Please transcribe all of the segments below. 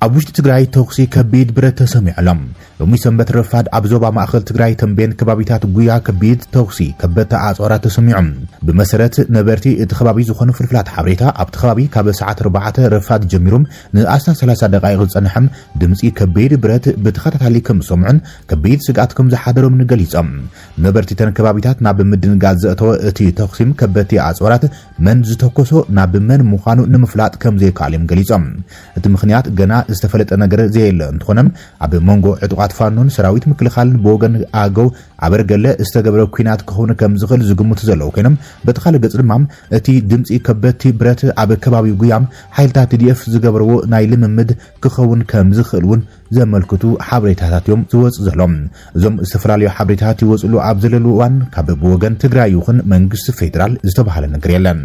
أبوش تجري توقسي كبيد برت سمع لهم وميسم بترفاد أبزوبا مأخذ تجري تنبين كبابيتات قويا كبيد توقسي كبت عصارات سمعهم بمسرة نبرتي اتخبابي زخون فرفلات حبريتا ابتخبابي كاب ساعات 4 رفاد جميرهم نأسنا 3 دقائق صنحم دمصي كبيد برت بتخطط عليكم سمعن كبيد سقاتكم زحادرهم نغليصم نبرتي تنكبابيتات ناب مدنغاز زأتو اتي توقسيم كبتي عصارات من زتوكسو ناب من مخانو نمفلات كم زي كاليم غليصم ات مخنيات غنا استفلت ነገር ዘየለ እንትኾነም ኣብ መንጎ ዕጡቃት ፋኖን ሰራዊት ምክልኻል ቦገን ኣገው ኣበርገለ እስተገብረ ኩናት ከሆነ ከም ዝኽል ዝግምቱ ዘለው ኮይኖም በተኻለ ገጽ ድማም እቲ ድምጺ ከበቲ ብረት ኣብ ከባቢው ጉያም ሓይልታት ዲኤፍ ዝገብርዎ ናይ ልምምድ ክኸውን ከም ዝኽእልውን ዘመልክቱ ሓበሬታታት እዮም ዝወጽእ ዘሎም እዞም ዝተፈላለዩ ሓበሬታታት ይወጽሉ ኣብ ዘለሉ እዋን ካብ ቦገን ትግራይ ይኹን መንግስቲ ፌደራል ዝተባሃለ ነገር የለን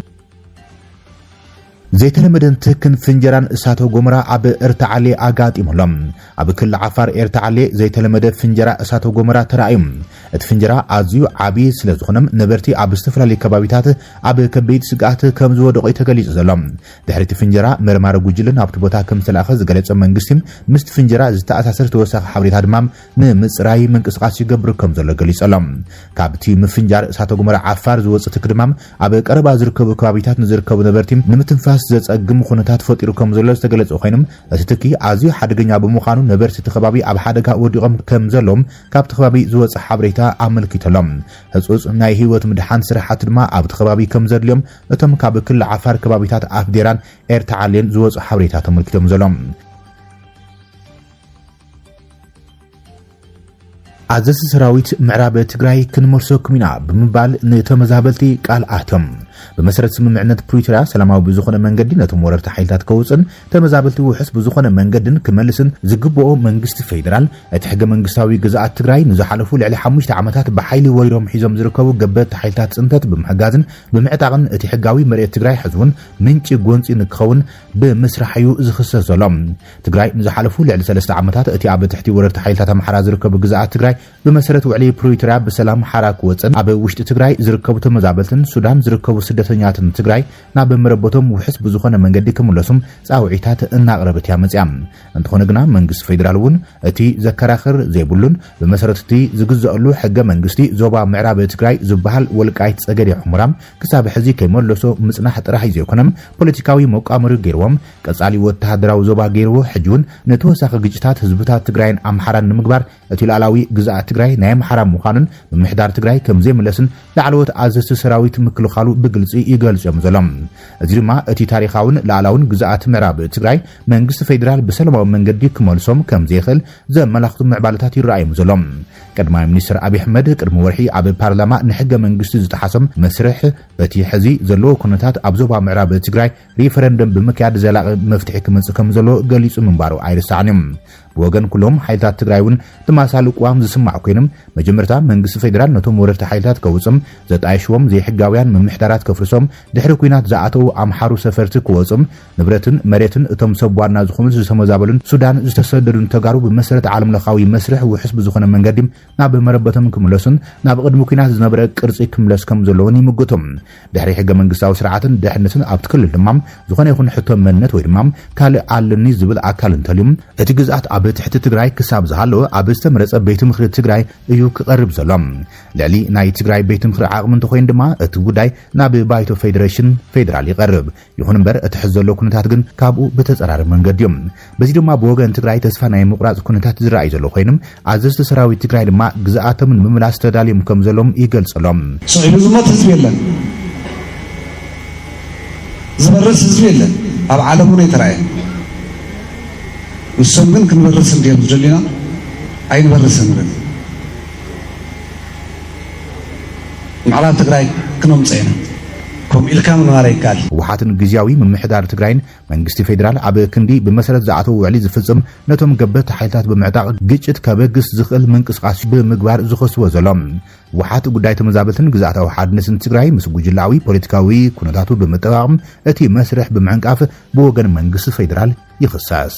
زيتلمدن تكن فنجران اساتو غمرا اب ارتعالي اغاطيملم اب كل عفار ارتعالي زيتلمد فنجرا اساتو غمرا ترايم ات فنجرا ازيو عبي سلازخنم نبرتي اب استفلالي كبابيتات اب كبيت سقات كم زودقو يتغليص زلم دحريت فنجرا مرمار غجلن ابت بوتا كم سلاخ زغلص منغستيم مست فنجرا زتاساسر توسخ حبريت ادمام نمصراي منقسقاس يغبر كم زل غليصلم كابتي مفنجار اساتو غمرا عفار زوص تكدمام اب قربا زركب كبابيتات نزركب نبرتيم نمتنفاس زصقم خنታት ፈጢሩ ከም ዘሎ ዝተገለጸ ኮይኖም እቲ ትኪ ኣዝዩ ሓደገኛ ብምዃኑ ነበርቲ ተኸባቢ ኣብ ሓደጋ ወዲቖም ከም ዘሎም ካብ ተኸባቢ ዝወጽ ሓበሬታ ኣመልኪተሎም ህጹጽ ናይ ህይወት ምድሓን ስራሓት ድማ ኣብ ተኸባቢ ከም ዘድልዮም እቶም ካብ ክልል ዓፋር ከባቢታት ኣፍዴራን ኤርትዓሌን ዝወጽ ሓበሬታ ተመልኪቶም ዘሎም አዘዝ ሰራዊት ምዕራብ ትግራይ ክንመርሰኩም ኢና ብምባል ነተመዛበልቲ ቃል አተም በመሰረት ስምምዕነት ፕሪቶሪያ ሰላማዊ ብዙኾነ መንገዲ ነቶም ወረርቲ ሓይልታት ከውፅን ተመዛበልቲ ውሕስ ብዙኾነ መንገድን ክመልስን ዝግብኦ መንግስቲ ፌደራል እቲ ሕገ መንግስታዊ ግዛኣት ትግራይ ንዝሓለፉ ልዕሊ 5 ዓመታት ብሓይሊ ወይሮም ሒዞም ዝርከቡ ገበት ሓይልታት ጽንተት ብምሕጋዝን ብምዕጣቕን እቲ ሕጋዊ መሬት ትግራይ ሕዝቡን ምንጪ ጎንፂ ንክኸውን ብምስራሕዩ ዝኽሰስ ዘሎም ትግራይ ንዝሓለፉ ልዕሊ 3 ዓመታት እቲ ኣብ ትሕቲ ወረርቲ ሓይልታት ኣምሓራ ዝርከቡ ግዛኣት ትግራይ بمسرت وعلي برويترا بسلام حراك وطن اب وشت تግራይ ዝርከቡ ተመዛበልትን ሱዳን ዝርከቡ ስደተኛትን ትግራይ ናብ መረበቶም ውሕስ ብዙኾነ መንገዲ ከመለሱም ጻውዒታት እናቅረበት ያመጽያም እንትኾነ ግና መንግስት ፌደራልውን እቲ ዘከራኽር ዘይብሉን በመሰረትቲ ዝግዘአሉ ሕገ መንግስቲ ዞባ ምዕራብ ትግራይ ዝበሃል ወልቃይት ጸገዴ ሕሙራም ክሳብ ሕዚ ከመለሶ ምጽናሕ ጥራሕ ዘይኮነም ፖለቲካዊ መቃመሩ ገይሮም ቀጻሊ ወተሃደራዊ ዞባ ገይሮ ሕጁን ነተወሳኺ ግጭታት ህዝብታት ትግራይን ኣምሓራን ንምግባር እቲ ላዕላዊ ግዛኣት ትግራይ ናይ ኣምሓራ ምዃኑን ብምሕዳር ትግራይ ከም ዘይመለስን ላዕለወት ኣዘዝቲ ሰራዊት ምክልኻሉ ብግልጺ ይገልጾም ዘሎም እዚ ድማ እቲ ታሪኻውን ላዕላውን ግዛኣት ምዕራብ ትግራይ መንግስቲ ፌደራል በሰላማዊ መንገዲ ክመልሶም ከም ዘይኽእል ዘመላኽቱ ምዕባለታት ይረኣዩ ዘሎም ቀዳማይ ሚኒስትር አብይ አሕመድ ቅድሚ ወርሒ ኣብ ፓርላማ ንሕገ መንግስቲ ዝተሓሰም መስርሕ በቲ ሕዚ ዘሎ ኩነታት ኣብ ዞባ ምዕራብ ትግራይ ሪፈረንደም ብምክያድ ዘላቂ መፍትሒ ክመጽእ ከም ዘሎ ገሊጹ ምንባሩ ኣይርሳዕንም ወገን ኩሎም ሓይልታት ትግራይውን ተማሳሉ ቋም ዝስማዕ ኮይኖም መጀመርታ መንግስቲ ፌደራል ነቶም ወረርቲ ሓይልታት ከውጽም ዘጣይሽዎም ዘይሕጋውያን ምምሕዳራት ከፍርሶም ድሕሪ ኩናት ዝኣተው ኣምሓሩ ሰፈርቲ ክወጽም ንብረትን መሬትን እቶም ሰብ ዋና ዝኾኑ ዝተመዛበሉን ሱዳን ዝተሰደዱን ተጋሩ ብመሰረት ዓለምለኻዊ መስርሕ ውሕስ ብዙኾነ መንገዲ ናብ መረበቶም ክምለሱን ናብ ቅድሚ ኩናት ዝነበረ ቅርጺ ክምለስ ከም ዘለዎን ይምግቶም ድሕሪ ሕገ መንግስታዊ ስርዓትን ድሕነትን ኣብ ትክልል ድማ ዝኾነ ይኹን ሕቶ መንነት ወይ ድማ ካልእ ኣለኒ ዝብል ኣካል እንተልዩም እቲ ግዛኣት ኣብ ትሕቲ ትግራይ ክሳብ ዝሃለወ ኣብ ዝተመረጸ ቤት ምኽሪ ትግራይ እዩ ክቐርብ ዘሎም ልዕሊ ናይ ትግራይ ቤት ምኽሪ ዓቕሚ እንተኮይን ድማ እቲ ጉዳይ ናብ ባይቶ ፌደሬሽን ፌደራል ይቐርብ ይኹን እምበር እቲ ሕዚ ዘሎ ኩነታት ግን ካብኡ ብተጸራሪ መንገዲ እዮም በዚ ድማ ብወገን ትግራይ ተስፋ ናይ ምቁራጽ ኩነታት ዝረኣይ ዘሎ ኮይኖም ኣዘዝቲ ሰራዊት ትግራይ ድማ ግዛኣቶም ንምምላስ ተዳልዮም ከም ዘሎም ይገልጸሎም ስዒሉ ዝሞት ህዝቢ የለን ዝበርስ ህዝቢ የለን ኣብ ዓለም ሁሉ ይተራየ ንሶም ግን ክንበርስ እንዲዮም ዝደሊና ኣይንበርስን ግን ምዕራብ ትግራይ ክነምጽእና ከም ኢልካም ንባር ይካል ወሓትን ግዝያዊ ምምሕዳር ትግራይን መንግስቲ ፌደራል ኣብ ክንዲ በመሰረት ዝኣተው ውዕሊ ዝፍጽም ነቶም ገበት ሓይልታት ብምዕጣቕ ግጭት ከበግስ ዝኽእል ምንቅስቃስ ብምግባር ዝኸስዎ ዘሎም ወሓት ጉዳይ ተመዛበልትን ግዛኣታዊ ሓድነትን ትግራይ ምስ ጉጅላዊ ፖለቲካዊ ኩነታቱ ብምጥባቕ እቲ መስርሕ ብምዕንቃፍ ብወገን መንግስቲ ፌደራል ይኽሰስ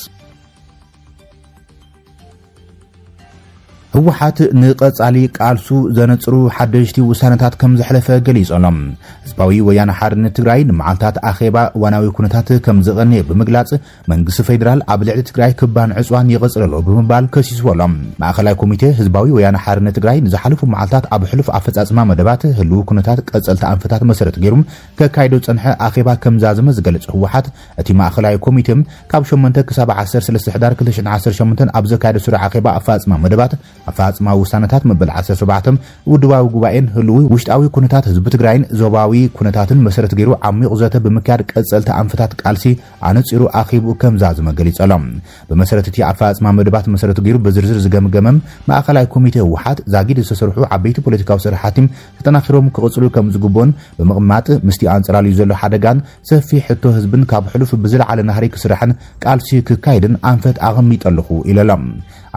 ህወሓት ንቀጻሊ ቃልሱ ዘነጽሩ ሓደሽቲ ውሳነታት ከም ዘሕለፈ ገሊጾሎም ህዝባዊ ወያነ ሓርነት ትግራይ ንመዓልታት ኣኼባ ዋናዊ ኩነታት ከም ዘቐነ ብምግላጽ መንግስቲ ፌደራል ኣብ ልዕሊ ትግራይ ክባን ዕጽዋን ይቕጽለሎ ብምባል ከሲስዎሎም ማእኸላይ ኮሚቴ ህዝባዊ ወያነ ሓርነት ትግራይ ንዝሓለፉ መዓልታት ኣብ ሕሉፍ ኣፈጻጽማ መደባት ህልው ኩነታት ቀጸልቲ ኣንፈታት መሰረት ገይሩ ከካይዶ ጸንሐ ኣኼባ ከም ዛዘመ ዝገልጽ ህወሓት እቲ ማእኸላይ ኮሚቴ ካብ 8 ክሳብ 13 ሕዳር 2018 ኣብ ዘካየደ ስሩዕ ኣኼባ ኣፈጻጽማ መደባት ኣፈጻጽማ ውሳነታት መበል 17 ውድባዊ ጉባኤን ህልው ውሽጣዊ ኩነታት ህዝቢ ትግራይን ዞባዊ ኩነታትን መሰረት ገይሩ ዓሚቕ ዘተ ብምክያድ ቀጸልቲ ኣንፈታት ቃልሲ ኣነጺሩ ኣኺቡ ከም ዛዘመ ገሊጸሎም ብመሰረት እቲ ኣፈጻጽማ መደባት መሰረት ገይሩ በዝርዝር ዝገምገመም ማእኸላይ ኮሚቴ ህወሓት ዛጊድ ዝተሰርሑ ዓበይቲ ፖለቲካዊ ስራሕቲ ተጠናኺሮም ክቕጽሉ ከም ዝግቦን ብምቕማጥ ምስቲ ኣንጸራልዩ ዘሎ ሓደጋን ሰፊሕ ሕቶ ህዝብን ካብ ሕሉፍ ብዝለዓለ ናህሪ ክስራሕን ቃልሲ ክካይድን ኣንፈት ኣቐሚጠለኹ ኢሎም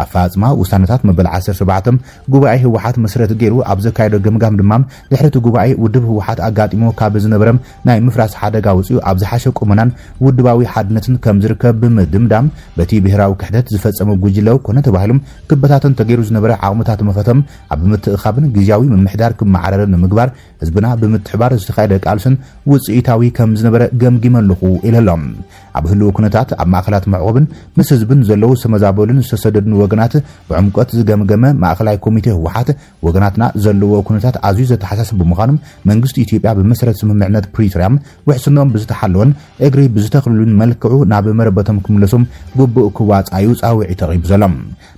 ኣፈጻጽማ ውሳነታት መበል 17 ጉባኤ ህወሓት መሰረት ገይሩ ኣብ ዘካየዶ ገምጋም ድማ ድሕሪ ጉባኤ ውድብ ህወሓት ኣጋጢሞ ካብ ዝነበረ ናይ ምፍራስ ሓደጋ ውፅኡ ኣብ ዝሓሸ ቁመናን ውድባዊ ሓድነትን ከም ዝርከብ ብምድምዳም በቲ ብሄራዊ ክሕደት ዝፈጸመ ጉጅለው ኮነ ተባሂሎም ክበታተን ተገይሩ ዝነበረ ዓቕምታት መኸተም ኣብ ምትእኻብን ግዝያዊ ምምሕዳር ክመዓረር ንምግባር ህዝብና ብምትሕባር ዝተኻየደ ቃልስን ውፅኢታዊ ከም ዝነበረ ገምጊመለኹ ኢሎም ኣብ ህልው ኩነታት ኣብ ማእኸላት መዕቆብን ምስ ህዝብን ዘለው ዝተመዛበሉን ዝተሰደዱን ወገናት ብዕምቆት ዝገምገመ ማእኸላይ ኮሚቴ ህወሓት ወገናትና ዘለዎ ኩነታት ኣዝዩ ዘተሓሳስብ ብምዃኑ መንግስቲ ኢትዮጵያ ብመሰረት ስምምዕነት ፕሪቶሪያ ውሕስኖም ብዝተሓለወን እግሪ ብዝተኽልሉን መልክዑ ናብ መረበቶም ክምለሶም ግቡእ ክዋጻዩ ጻውዒት ተቕሪቡ ዘሎም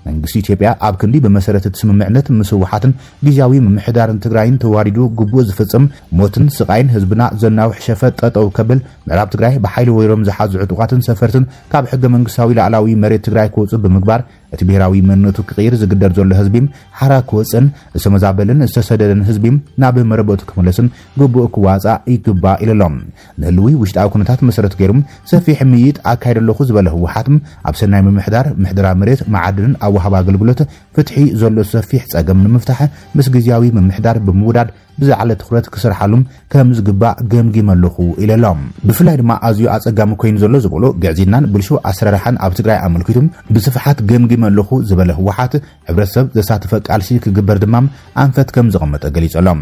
መንግስቲ ኢትዮጵያ ኣብ ክንዲ ብመሰረት ስምምዕነት ምስ ህወሓትን ግዝያዊ ምምሕዳርን ትግራይን ተዋሪዱ ግቡእ ዝፍጽም ሞትን ስቃይን ህዝብና ዘናውሕ ሸፈጥ ጠጠው ከብል ምዕራብ ትግራይ ብሓይሊ ወይሮም ዝሓዙ ዕጡቃትን ሰፈርትን ካብ ሕገ መንግስታዊ ላዕላዊ መሬት ትግራይ ክወጽእ ብምግባር እቲ ብሄራዊ መንነቱ ክቕይር ዝግደር ዘሎ ህዝቢም ሓራ ክወፅን ዝተመዛበልን ዝተሰደደን ህዝቢም ናብ መረበቱ ክምለስን ግቡእ ክዋጻእ ይግባእ ኢሎም ንህልዊ ውሽጣዊ ኩነታት መሰረት ገይሮም ሰፊሕ ምይይጥ ኣካይደለኹ ዝበለ ህወሓትም ኣብ ሰናይ ምምሕዳር ምሕደራ መሬት መዓድንን ኣብ ወሃባ ኣገልግሎት ፍትሒ ዘሎ ሰፊሕ ጸገም ንምፍታሕ ምስ ግዝያዊ ምምሕዳር ብምውዳድ ብዛዕለ ትኹረት ክስርሓሉም ከም ዝግባእ ገምጊመለኹ ኢሎም ብፍላይ ድማ ኣዝዩ ኣጸጋሚ ኮይኑ ዘሎ ዝበሎ ግዕዚናን ብልሹ ኣሰራርሓን ኣብ ትግራይ ኣመልኪቱም ብስፍሓት ገምጊመለኹ ዝበለ ህወሓት ሕብረተሰብ ዘሳተፈ ቃልሲ ክግበር ድማ ኣንፈት ከም ዝቐመጠ ገሊጾሎም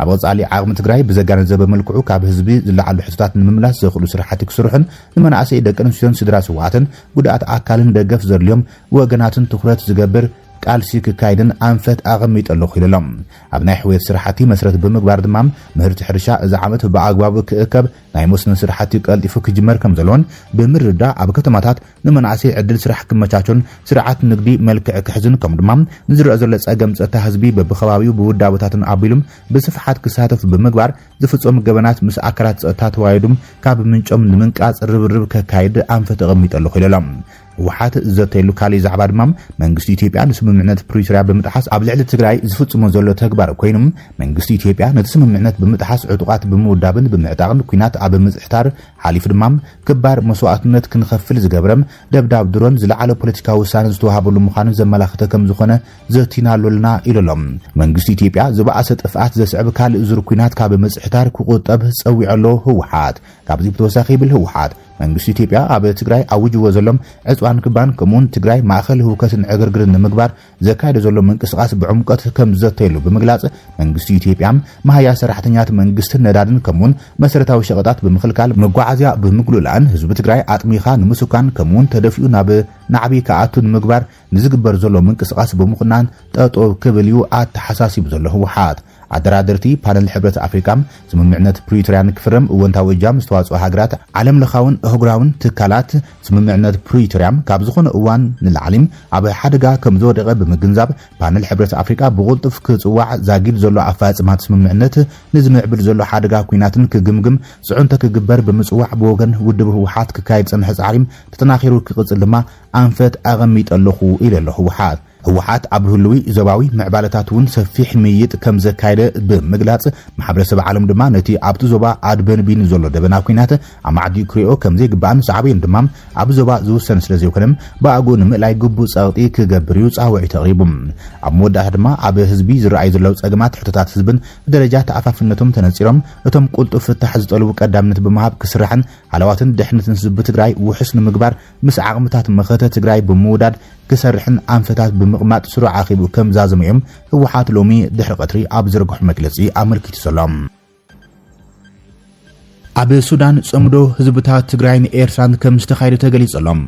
ኣብ ወጻሊ ዓቕሚ ትግራይ ብዘጋነዘበ መልክዑ ካብ ህዝቢ ዝለዓሉ ሕቶታት ንምምላስ ዘኽእሉ ስራሕቲ ክስርሑን ንመናእሰይ ደቂ ኣንስትዮን ስድራ ስዋዕትን ጉድኣት ኣካልን ደገፍ ዘድልዮም ወገናትን ትኹረት ዝገብር ቃልሲ ክካይድን ኣንፈት ኣቐሚጠለኹ ኢሎም ኣብ ናይ ሕወት ስራሕቲ መሰረት ብምግባር ድማ ምህርቲ ሕርሻ እዚ ዓመት ብኣግባቡ ክእከብ ናይ መስኖ ስራሕቲ ቀልጢፉ ክጅመር ከም ዘለዎን ብምርዳእ ኣብ ከተማታት ንመናእሰይ ዕድል ስራሕ ክመቻቾን ስርዓት ንግዲ መልክዕ ክሕዝን ከም ድማ ንዝርአ ዘሎ ጸገም ጸጥታ ህዝቢ በብኸባቢው ብውዳቦታትን ኣቢሎም ብስፍሓት ክሳተፍ ብምግባር ዝፍጾም ገበናት ምስ ኣካላት ጸጥታ ተዋይዶም ካብ ምንጮም ንምንቃጽ ርብርብ ከካይድ ኣንፈት ኣቐሚጠለኹ ኢሎም ህወሓት ዘተይሉ ካሊ ዛዕባ ድማ መንግስቲ ኢትዮጵያ ንስምምዕነት ፕሪቶሪያ ብምጥሓስ ኣብ ልዕሊ ትግራይ ዝፍጽሞ ዘሎ ተግባር ኮይኖም መንግስቲ ኢትዮጵያ ነቲ ስምምዕነት ብምጥሓስ ዕጡቃት ብምውዳብን ብምዕጣቕን ኩናት ኣብ ምጽሕታር ሓሊፉ ድማ ክባር መስዋዕትነት ክንኸፍል ዝገብረም ደብዳብ ድሮን ዝለዓለ ፖለቲካዊ ውሳነ ዝተዋሃበሉ ምዃኑ ዘመላኽተ ከም ዝኾነ ዘቲናሉልና ኢሎም መንግስቲ ኢትዮጵያ ዝበኣሰ ጥፍኣት ዘስዕብ ካልእ ዙር ኩናት ካብ ምጽሕታር ክቁጠብ ጸዊዑሎ ህወሓት ካብዚ ብተወሳኺ ይብል ህወሓት መንግስቲ ኢትዮጵያ ኣብ ትግራይ ኣውጅዎ ዘሎም ዕጽዋን ክባን ከምኡን ትግራይ ማእኸል ህውከትን ዕግርግርን ንምግባር ዘካየደ ዘሎ ምንቅስቓስ ብዕምቆት ከም ዘተይሉ ብምግላጽ መንግስቲ ኢትዮጵያ ማህያ ሰራሕተኛት መንግስትን ነዳድን ከምኡን መሰረታዊ ሸቐጣት ብምኽልካል መጓዓዝያ ብምግሉላን ህዝቢ ትግራይ ኣጥሚኻ ንምስካን ከምኡን ተደፊኡ ናብ ናዕቢ ከኣቱ ንምግባር ንዝግበር ዘሎ ምንቅስቓስ ብምኹናን ጠጠው ክብል እዩ ኣተሓሳሲቡ ዘሎ ህወሓት ኣደራደርቲ ፓነል ሕብረት ኣፍሪካ ስምምዕነት ፕሪቶሪያ ክፍረም እወንታዊ እጃም ዝተዋጽኦ ሃገራት ዓለም ለኻውን ኣህጉራውን ትካላት ስምምዕነት ፕሪቶሪያ ካብ ዝኾነ እዋን ንላዕሊም ኣብ ሓደጋ ከም ዝወደቐ ብምግንዛብ ፓነል ሕብረት ኣፍሪካ ብቁልጡፍ ክጽዋዕ ዛጊድ ዘሎ ኣፈጻጽማት ስምምዕነት ንዝምዕብል ዘሎ ሓደጋ ኩናትን ክግምግም ጽዑንተ ክግበር ብምጽዋዕ ብወገን ውድብ ህወሓት ክካየድ ጸንሐ ጻዕሪም ተጠናኺሩ ክቕጽል ድማ ኣንፈት ኣቐሚጠለኹ ኢለሎ ህወሓት ኣብ ህልዊ ዞባዊ ምዕባለታት እውን ሰፊሕ ምይይጥ ከም ዘካየደ ብምግላጽ ማሕበረሰብ ዓለም ድማ ነቲ ኣብቲ ዞባ ኣድበንቢን ዘሎ ደበና ኩናት ኣብ ማዕዲኡ ክሪኦ ከም ዘይግባእን ሳዕቤን ድማ ኣብ ዞባ ዝውሰን ስለ ዘይኮነም ብኣግኡ ንምእላይ ግቡእ ጸቕጢ ክገብር እዩ ጻውዒት ተቕሪቡ ኣብ መወዳእታ ድማ ኣብ ህዝቢ ዝረኣዩ ዘለው ጸገማት ሕቶታት ህዝብን ደረጃ ተኣፋፍነቶም ተነጺሮም እቶም ቁልጡፍ ፍታሕ ዝጠልቡ ቀዳምነት ብምሃብ ክስራሕን ዓለዋትን ድሕነትን ህዝቢ ትግራይ ውሕስ ንምግባር ምስ ዓቕምታት መኸተ ትግራይ ብምውዳድ ክሰርሕን ኣንፈታት ብምቕማጥ ስሩዕ ዓኺቡ ከም ዛዘመዮም ህወሓት ሎሚ ድሕሪ ቀትሪ ኣብ ዝርግሑ መግለጺ ኣመልኪቱ ሰሎም ኣብ ሱዳን ጽምዶ ህዝብታት ትግራይን ኤርትራን ከም ዝተኻየደ ተገሊጸሎም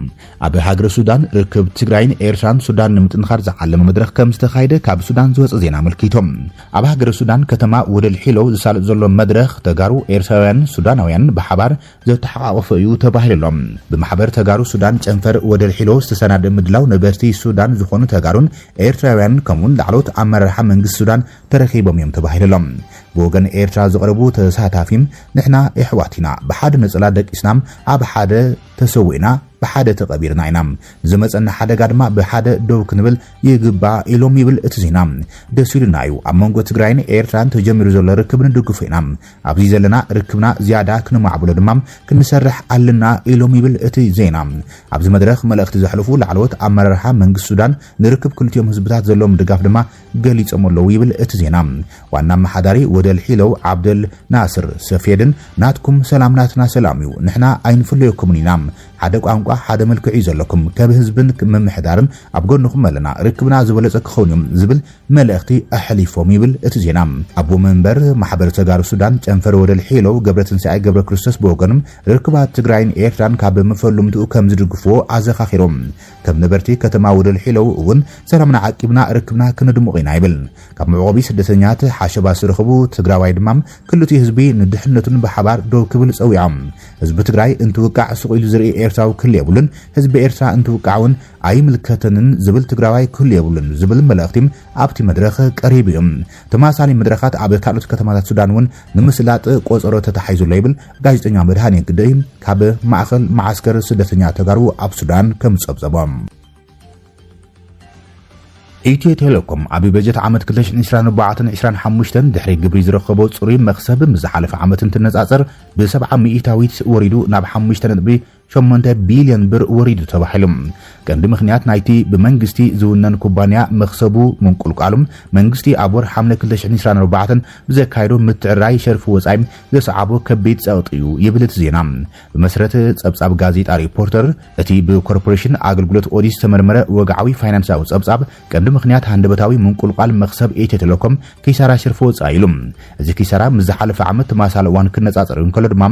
ኣብ ሃገረ ሱዳን ርክብ ትግራይን ኤርትራን ሱዳን ንምጥንኻር ዝዓለመ መድረኽ ከም ዝተኻየደ ካብ ሱዳን ዝወፀ ዜና ኣመልኪቶም ኣብ ሃገረ ሱዳን ከተማ ወደል ሒሎ ዝሳልጥ ዘሎ መድረኽ ተጋሩ ኤርትራውያን ሱዳናውያን ብሓባር ዘተሓቋቐፈ እዩ ተባሂሎም ብማሕበር ተጋሩ ሱዳን ጨንፈር ወደል ሒሎ ዝተሰናደ ምድላው ነበርቲ ሱዳን ዝኾኑ ተጋሩን ኤርትራውያን ከምኡን ላዕሎት ኣመራርሓ መንግስቲ ሱዳን ተረኺቦም እዮም ተባሂሎም ብወገን ኤርትራ ዝቐረቡ ተሳታፊም ንሕና ኣሕዋትና ብሓደ ነፀላ ደቂስናም ኣብ ሓደ ተሰዊእና ብሓደ ተቐቢርና ኢና ዝመፀና ሓደጋ ድማ ብሓደ ደው ክንብል ይግባእ ኢሎም ይብል እቲ ዜና ደስ ይብልና እዩ ኣብ መንጎ ትግራይን ኤርትራን ተጀሚሩ ዘሎ ርክብ ንድግፎ ኢና ኣብዚ ዘለና ርክብና ዝያዳ ክንማዕብሎ ድማ ክንሰርሕ ኣለና ኢሎም ይብል እቲ ዜና ኣብዚ መድረኽ መልእኽቲ ዘሕልፉ ላዕለዎት ኣመራርሓ መንግስቲ ሱዳን ንርክብ ክልቲኦም ህዝብታት ዘለዎም ድጋፍ ድማ ገሊፆም ኣለዉ ይብል እቲ ዜና ዋና መሓዳሪ ወደል ሒለው ዓብደል ናስር ሰፌድን ናትኩም ሰላም ናትና ሰላም እዩ ንሕና ኣይንፍለየኩምን ኢና ሓደ ቋንቋ ሓደ መልክዕ ዘለኩም ካብ ህዝብን መምሕዳርን ኣብ ጎንኩም ኣለና ርክብና ዝበለጸ ክኸውን እዮም ዝብል መልእኽቲ ኣሕሊፎም ይብል እቲ ዜና ኣቦ መንበር ማሕበር ተጋሩ ሱዳን ጨንፈር ወደል ሒለው ገብረትንሳኤ ገብረ ክርስቶስ ብወገኖም ርክባት ትግራይን ኤርትራን ካብ መፈለምትኡ ከም ዝድግፍዎ ኣዘኻኺሮም ከም ነበርቲ ከተማ ወደል ሒለው እውን ሰላምና ዓቂብና ርክብና ክንድምቕ ኢና ይብል ካብ መዕቆቢ ስደተኛት ሓሸባ ዝረኸቡ ትግራዋይ ድማ ክልቲኡ ህዝቢ ንድሕነቱን ብሓባር ደው ክብል ፀዊዖም ህዝቢ ትግራይ እንትውቃዕ ስቑኢሉ ዝርኢ ኤርትራዊ ክህሉ የብሉን ህዝቢ ኤርትራ እንትውቃዕውን ኣይምልከተንን ዝብል ትግራዋይ ክህሉ የብሉን ዝብል መልእኽቲ ኣብቲ መድረኽ ቀሪቡ እዩ ተማሳሊ መድረኻት ኣብ ካልኦት ከተማታት ሱዳን እውን ንምስላጥ ቆፀሮ ተታሒዙሎ ይብል ጋዜጠኛ መድሃኒ ግደይ ካብ ማእኸል ማዓስከር ስደተኛ ተጋሩ ኣብ ሱዳን ከም ፀብፀቦም ኢትዮ ቴሌኮም ኣብ በጀት ዓመት 2024-25 ድሕሪ ግብሪ ዝረኸቦ ጽሩይ መኽሰብ ዝሓለፈ ዓመት እንትነጻጸር ብ700 ወሪዱ ናብ 5.8 ቢልዮን ብር ወሪዱ ተባሂሎም ቀንዲ ምኽንያት ናይቲ ብመንግስቲ ዝውነን ኩባንያ መኽሰቡ ምንቁልቃሉም መንግስቲ ኣብ ወር ሐምለ 2024 ብዘካይዶ ምትዕራይ ሸርፊ ወጻይ ዘሰዓቦ ከቢድ ጸቕጢ እዩ ይብል እቲ ዜና ብመሰረት ጸብጻብ ጋዜጣ ሪፖርተር እቲ ብኮርፖሬሽን ኣገልግሎት ኦዲት ዝተመርመረ ወግዓዊ ፋይናንሳዊ ጸብጻብ ቀንዲ ምኽንያት ሃንደበታዊ ምንቁልቃል መኽሰብ ኢትዮ ቴሌኮም ኪሳራ ሸርፊ ወጻይ ኢሉ እዚ ኪሳራ ምዝሓለፈ ዓመት ተማሳሊ እዋን ክነጻጸር እንከሎ ድማ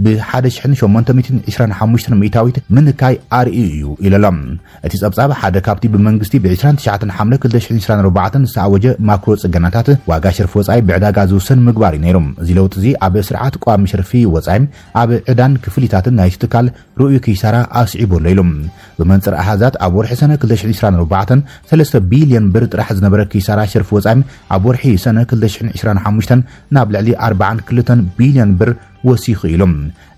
ብ1825 ሚእታዊት ምንካይ ኣርኢ እዩ ኢሎም እቲ ጸብጻብ ሓደ ካብቲ ብመንግስቲ ብ29 ሐምለ 2024 ዝተዓወጀ ማክሮ ጽገናታት ዋጋ ሸርፊ ወጻይ ብዕዳጋ ዝውሰን ምግባር ነይሮም እዚ ለውጥ እዚ ኣብ ስርዓት ቋሚ ሸርፊ ወጻይ ኣብ ዕዳን ክፍሊታትን ናይቲ ትካል ርኡይ ኪሳራ ኣስዒቦሎ ኢሎም ብመንጽር ኣሃዛት ኣብ ወርሒ ሰነ 2024 3 ቢልዮን ብር ጥራሕ ዝነበረ ኪሳራ ሸርፊ ወጻይ ኣብ ወርሒ ሰነ 2025 ናብ ልዕሊ 42 ቢልዮን ብር ወሲኹ ኢሎም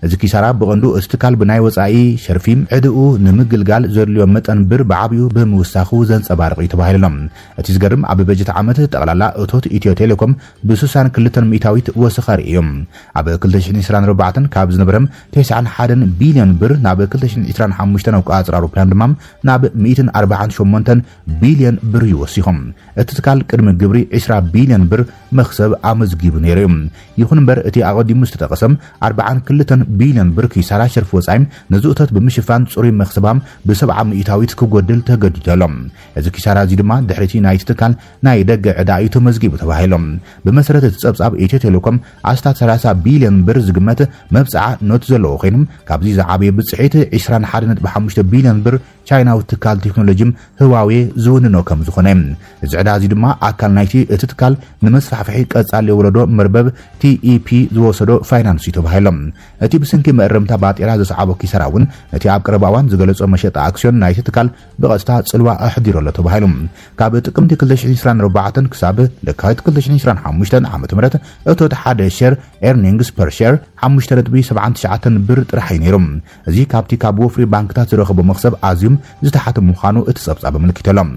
እዚ ኪሳራ ብቐንዱ እቲ ትካል ብናይ ወጻኢ ሸርፊ ዕድኡ ንምግልጋል ዘድልዮ መጠን ብር ብዓብዩ ብምውሳኹ ዘንጸባርቕ እዩ ተባሂሎም እቲ ዝገርም ኣብ በጀት ዓመት ጠቕላላ እቶት ኢትዮ ቴሌኮም ብ62 ሚእታዊት ወሰኸር እዮም ኣብ 2024 ካብ ዝነበረም 91 ቢልዮን ብር ናብ 2025 ኣቆጻጽራ ኣውሮፕላን ድማ ናብ 148 ቢልዮን ብር ይወሲኹም እቲ ትካል ቅድሚ ግብሪ 20 ቢልዮን ብር መኽሰብ ኣመዝጊቡ ነይሩ ይኹን እምበር እቲ ኣቐዲሙ ዝተጠቐሰም 42 ቢልዮን ብር ኪሳራ ሸርፊ ወጻይ ነዝኡቶት ብምሽፋን ጽሩይ መኽሰባም ብ70 ሚእታዊት ክጎድል ተገዲዶሎም እዚ ኪሳራ እዚ ድማ ድሕሪቲ ናይቲ ትካል ናይ ደገ ዕዳ እዩ ተመዝጊቡ ተባሂሎም ብመሰረት እቲ ጸብጻብ ኢትዮ ቴሌኮም ኣስታት 30 ቢልዮን ብር ዝግመት መብጽዓ ኖት ዘለዎ ኮይኖም ካብዚ ዝዓበየ ብጽሒት 21.5 ቢልዮን ብር ቻይናዊ ትካል ቴክኖሎጂም ህዋዌ ዝውንኖ ከም ዝኾነ እዚ ዕዳ እዚ ድማ ኣካል ናይቲ እቲ ትካል ንመስፋሕፍሒ ቀጻሊ ወለዶ መርበብ ቲኢፒ ዝወሰዶ ፋይናንስ እዩ ተባሂሎም እቲ ብስንኪ መእረምታ ባጤራ ዘሰዓቦ ኪሳራ እውን እቲ ኣብ ቀረባ እዋን ዝገለጾ መሸጣ ኣክስዮን ናይቲ ትካል ብቐጥታ ጽልዋ ኣሕዲሮሎ ተባሂሎም ካብ ጥቅምቲ 2024 ክሳብ ለካቲት 2025 ዓ.ም እቶት ሓደ ሼር ኤርኒንግስ ፐር ሼር 5.79 ብር ጥራሕ ነይሮም እዚ ካብቲ ካብ ወፍሪ ባንክታት ዝረኸቦ መኽሰብ ኣዝዮም ዝተሓተ ምዃኑ እቲ ጸብጻብ ኣመልኪቶሎም